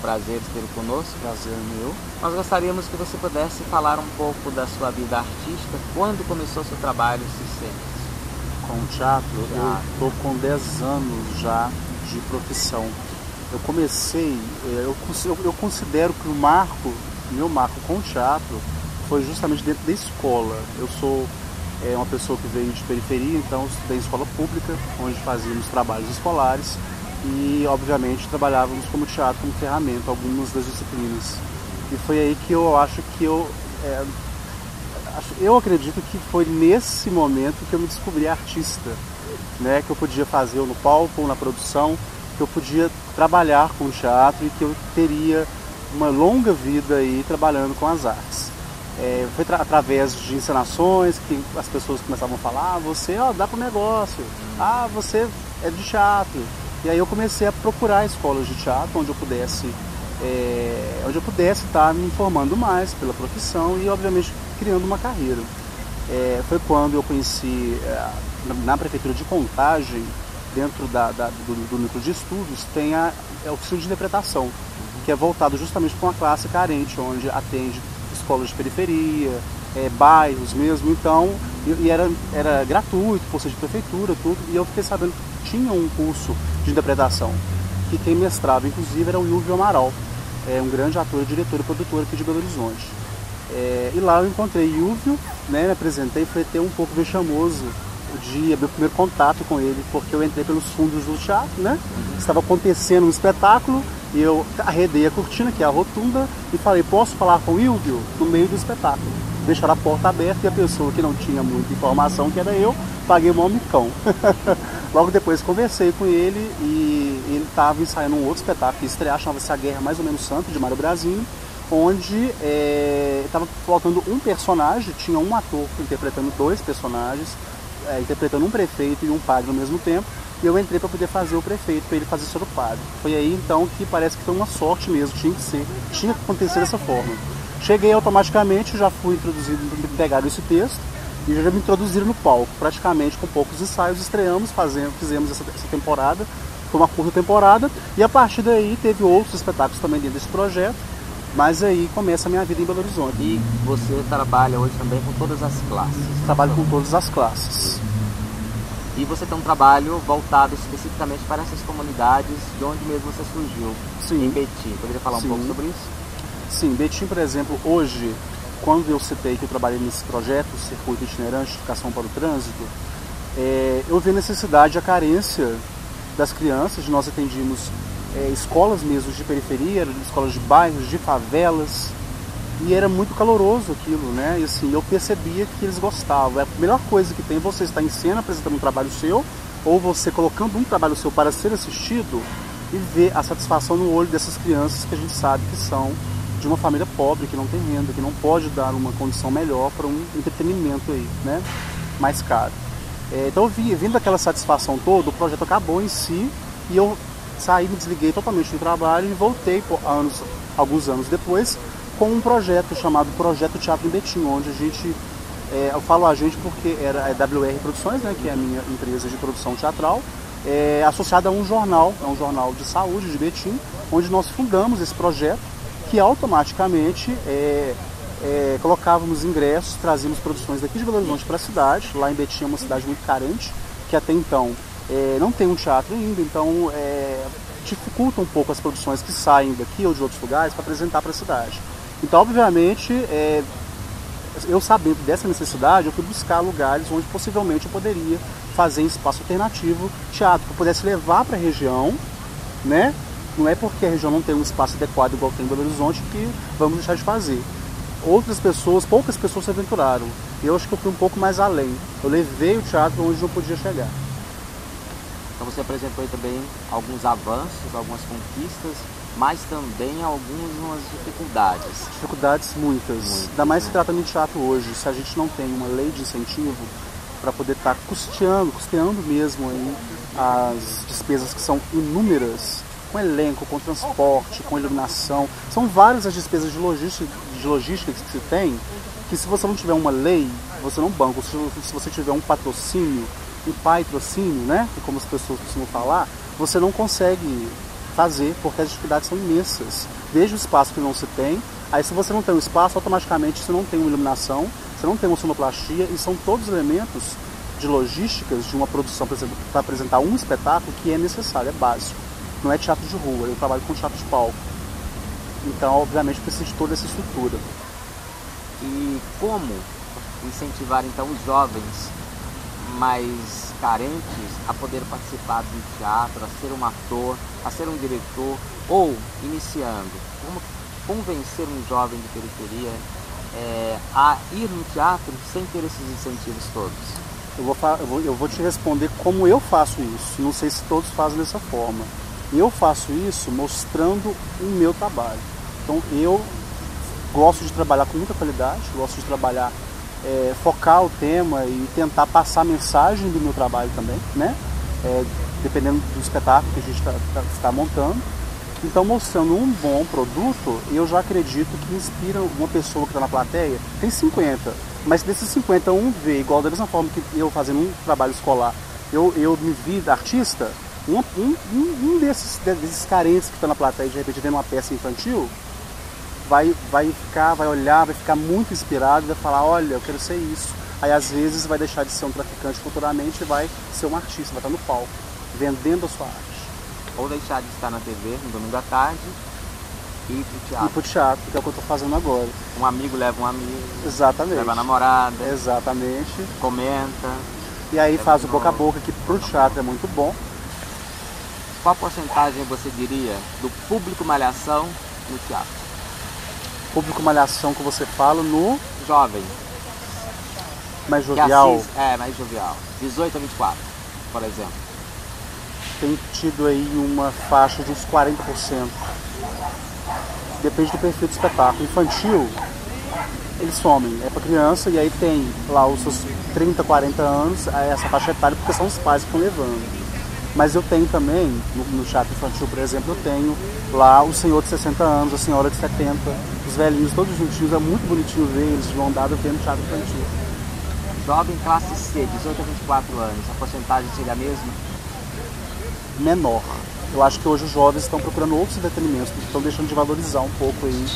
prazer de tê-lo conosco. Prazer meu. Nós gostaríamos que você pudesse falar um pouco da sua vida artística, quando começou seu trabalho circense. Com o teatro, eu estou com 10 anos já de profissão. Eu comecei, eu considero que meu marco com o teatro foi justamente dentro da escola. Eu sou uma pessoa que veio de periferia, então eu estudei em escola pública, onde fazíamos trabalhos escolares e, obviamente, trabalhávamos como teatro, como ferramenta, algumas das disciplinas. E foi aí que eu acho que eu acredito que foi nesse momento que eu me descobri artista, né? Que eu podia fazer ou no palco ou na produção, que eu podia trabalhar com teatro e que eu teria uma longa vida aí trabalhando com as artes. Foi através de encenações que as pessoas começavam a falar: você dá para o negócio, você é de teatro. E aí eu comecei a procurar escolas de teatro onde eu pudesse estar me informando mais pela profissão e, obviamente, criando uma carreira. Foi quando eu conheci, na Prefeitura de Contagem, dentro do núcleo de estudos, tem a oficina de interpretação, que é voltado justamente para uma classe carente, onde atende escolas de periferia, bairros mesmo. Então, era gratuito, por ser de prefeitura, tudo, e eu fiquei sabendo que tinha um curso de interpretação, que quem mestrava, inclusive, era o Yúvio Amaral, um grande ator, diretor e produtor aqui de Belo Horizonte. E lá eu encontrei Yúvio, né, me apresentei, foi até um pouco vexamoso meu primeiro contato com ele, porque eu entrei pelos fundos do teatro, né? Estava acontecendo um espetáculo e eu arredei a cortina, que é a rotunda, e falei: posso falar com o Yúvio? No meio do espetáculo. Deixaram a porta aberta e a pessoa que não tinha muita informação, que era eu, paguei o maior micão. Logo depois conversei com ele e ele estava ensaiando um outro espetáculo que ia estrear, chamava-se A Guerra Mais ou Menos Santa, de Mário Brazini, onde estava faltando um personagem, tinha um ator interpretando 2 personagens, interpretando um prefeito e um padre ao mesmo tempo, e eu entrei para poder fazer o prefeito, para ele fazer ser o padre. Foi aí então que parece que foi uma sorte mesmo, tinha que acontecer dessa forma. Cheguei automaticamente, já fui introduzido, pegaram esse texto e já me introduziram no palco, praticamente com poucos ensaios, estreamos, fizemos essa temporada, foi uma curta temporada, e a partir daí teve outros espetáculos também dentro desse projeto, mas aí começa a minha vida em Belo Horizonte. E você trabalha hoje também com todas as classes? Trabalho com todas as classes. E você tem um trabalho voltado especificamente para essas comunidades de onde mesmo você surgiu? Sim. Em Betim. Poderia falar um pouco sobre isso? Sim, Betim, por exemplo, hoje, quando eu citei que eu trabalhei nesse projeto, Circuito Itinerante de Educação para o Trânsito, eu vi a necessidade, a carência das crianças. Nós atendimos escolas mesmo de periferia, escolas de bairros, de favelas, e era muito caloroso aquilo, né? E assim, eu percebia que eles gostavam. A melhor coisa que tem é você estar em cena apresentando um trabalho seu, ou você colocando um trabalho seu para ser assistido e ver a satisfação no olho dessas crianças que a gente sabe que são de uma família pobre, que não tem renda, que não pode dar uma condição melhor para um entretenimento aí, né? Mais caro. Então, vindo daquela satisfação toda, o projeto acabou em si e eu saí, me desliguei totalmente do trabalho e voltei alguns anos depois com um projeto chamado Projeto Teatro em Betim, onde a gente, eu falo a gente porque era a WR Produções, né, que é a minha empresa de produção teatral, associada a um jornal de saúde de Betim, onde nós fundamos esse projeto, que automaticamente colocávamos ingressos, trazíamos produções daqui de Belo Horizonte para a cidade. Lá em Betim é uma cidade muito carente, que até então não tem um teatro ainda, então dificulta um pouco as produções que saem daqui ou de outros lugares para apresentar para a cidade. Então, obviamente, eu sabendo dessa necessidade, eu fui buscar lugares onde possivelmente eu poderia fazer em espaço alternativo teatro, que eu pudesse levar para a região, né? Não é porque a região não tem um espaço adequado igual tem em Belo Horizonte que vamos deixar de fazer. Poucas pessoas se aventuraram. E eu acho que eu fui um pouco mais além. Eu levei o teatro onde não podia chegar. Então você apresentou aí também alguns avanços, algumas conquistas, mas também algumas dificuldades. Dificuldades muitas. Ainda mais se tratando de teatro hoje. Se a gente não tem uma lei de incentivo para poder estar custeando mesmo aí as despesas que são inúmeras, com elenco, com transporte, com iluminação. São várias as despesas de logística que se tem, que se você não tiver uma lei, você não banca. Se você tiver um patrocínio, um patrocínio, né, que como as pessoas costumam falar, você não consegue fazer, porque as dificuldades são imensas. Desde o espaço que não se tem, aí se você não tem um espaço, automaticamente você não tem uma iluminação, você não tem uma sonoplastia, e são todos elementos de logísticas de uma produção para apresentar um espetáculo que é necessário, é básico. Não é teatro de rua, eu trabalho com teatro de palco. Então, obviamente, precisa de toda essa estrutura. E como incentivar, então, os jovens mais carentes a poder participar do teatro, a ser um ator, a ser um diretor, ou, iniciando, como convencer um jovem de periferia a ir no teatro sem ter esses incentivos todos? Eu vou te responder como eu faço isso. Não sei se todos fazem dessa forma. Eu faço isso mostrando o meu trabalho. Então eu gosto de trabalhar com muita qualidade, gosto de trabalhar, focar o tema e tentar passar a mensagem do meu trabalho também, né? Dependendo do espetáculo que a gente está montando. Então, mostrando um bom produto, eu já acredito que inspira uma pessoa que está na plateia. Tem 50, mas desses 50, um vê, igual da mesma forma que eu fazendo um trabalho escolar, eu me vi artista, um desses carentes que está na plateia, de repente vendo uma peça infantil, vai olhar, vai ficar muito inspirado e vai falar, olha, eu quero ser isso. Aí às vezes vai deixar de ser um traficante futuramente e vai ser um artista, vai estar no palco, vendendo a sua arte. Ou deixar de estar na TV no domingo à tarde e ir pro teatro. Ir pro teatro, que é o que eu estou fazendo agora. Um amigo leva um amigo. Exatamente. Leva a namorada. Exatamente. Comenta. E aí faz o boca a boca, que pro teatro é muito bom. Qual porcentagem você diria do público malhação no teatro? Público malhação que você fala no... Jovem. Mais jovial? Mais jovial. 18 a 24, por exemplo. Tem tido aí uma faixa de uns 40%. Depende do perfil do espetáculo. Infantil, eles somem, é para criança, e aí tem lá os seus 30, 40 anos, essa faixa etária, porque são os pais que estão levando. Mas eu tenho também, no teatro infantil, por exemplo, eu tenho lá o senhor de 60 anos, a senhora de 70, os velhinhos, todos juntinhos, é muito bonitinho ver eles de mão dada vendo teatro infantil. Jovem classe C, 18 a 24 anos, a porcentagem seria a mesma? Menor. Eu acho que hoje os jovens estão procurando outros entretenimentos, estão deixando de valorizar um pouco aí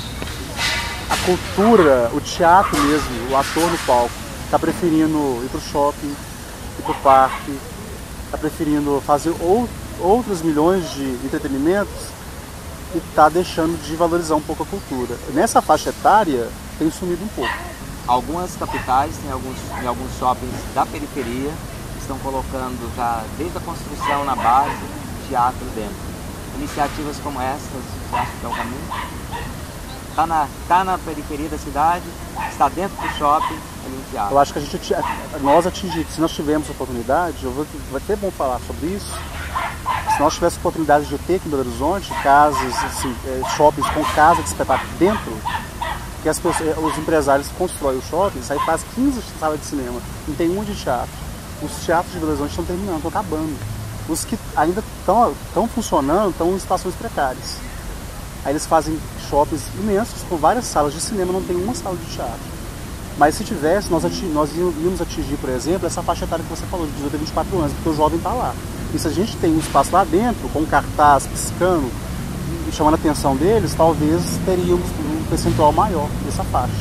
a cultura, o teatro mesmo, o ator no palco. Está preferindo ir para o shopping, ir para o parque, está preferindo fazer outros milhões de entretenimentos e está deixando de valorizar um pouco a cultura. Nessa faixa etária tem sumido um pouco. Algumas capitais, em alguns shoppings da periferia, estão colocando já desde a construção na base, teatro dentro. Iniciativas como essas, você acha que é o caminho? Está na periferia da cidade, está dentro do shopping, ali no teatro. Eu acho que nós atingimos, se nós tivermos oportunidade, vai ser bom falar sobre isso, se nós tivéssemos oportunidade de ter aqui em Belo Horizonte, casas, assim, shoppings com casa de espetáculo dentro, que os empresários constroem o shopping, aí faz 15 salas de cinema, não tem uma de teatro. Os teatros de Belo Horizonte estão terminando, estão acabando. Os que ainda estão funcionando estão em situações precárias. Aí eles fazem shoppings imensos com várias salas de cinema, não tem uma sala de teatro. Mas se tivesse, nós íamos atingir, por exemplo, essa faixa etária que você falou, de 18 a 24 anos, porque o jovem está lá. E se a gente tem um espaço lá dentro, com um cartaz piscando e chamando a atenção deles, talvez teríamos um percentual maior dessa faixa.